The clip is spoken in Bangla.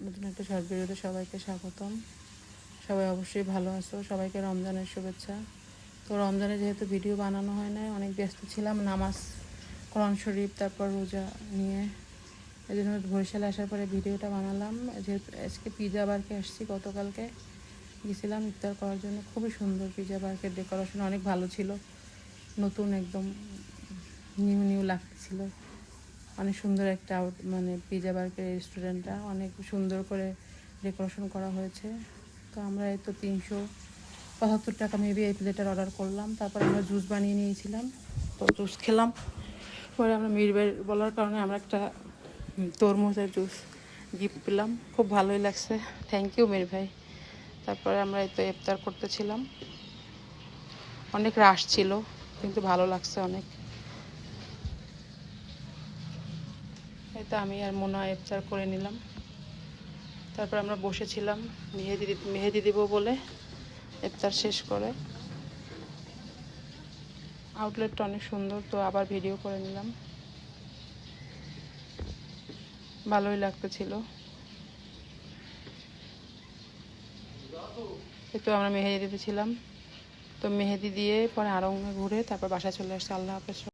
নতুন একটা শর্ট ভিডিওতে সবাইকে স্বাগতম। সবাই অবশ্যই ভালো আছো, সবাইকে রমজানের শুভেচ্ছা। তো রমজানে যেহেতু ভিডিও বানানো হয় না, অনেক ব্যস্ত ছিলাম নামাজ, কোরআন শরীফ, তারপর রোজা নিয়ে, এই জন্য বরিশালে আসার পরে ভিডিওটা বানালাম। যেহেতু আজকে পিজা বারকে আসছি, গতকালকে গেছিলাম ইফতার করার জন্য। খুবই সুন্দর পিজা বারকের ডেকোরেশন, অনেক ভালো ছিল, নতুন একদম নিউ লাগছিল। অনেক সুন্দর একটা মানে পিজা বার্গার রেস্টুরেন্টটা অনেক সুন্দর করে ডেকোরেশন করা হয়েছে। তো আমরা এই তো 375 টাকা মেবি এই প্লেটার অর্ডার করলাম। তারপর আমরা জুস বানিয়ে নিয়েছিলাম, তো জুস খেলাম। পরে আমরা মিরবের বলার কারণে আমরা একটা তরমুজের জুস গিফট পেলাম, খুব ভালোই লাগছে। থ্যাংক ইউ মির ভাই। তারপরে আমরা এই তো ইফতার করতেছিলাম, অনেক রাশ ছিল কিন্তু ভালো লাগছে অনেক। এই তো আমি আর মোনা ইফতার করে নিলাম। তারপর আমরা বসেছিলাম মেহেদি দিব বলে ইফতার শেষ করে। আউটলেটটা অনেক সুন্দর, তো আবার ভিডিও করে নিলাম, ভালোই লাগতেছিল। তো আমরা মেহেদি দিতেছিলাম, তো মেহেদি দিয়ে পরে আরঙ্গে ঘুরে তারপর বাসায় চলে আসছে। আল্লাহ হাফেজ।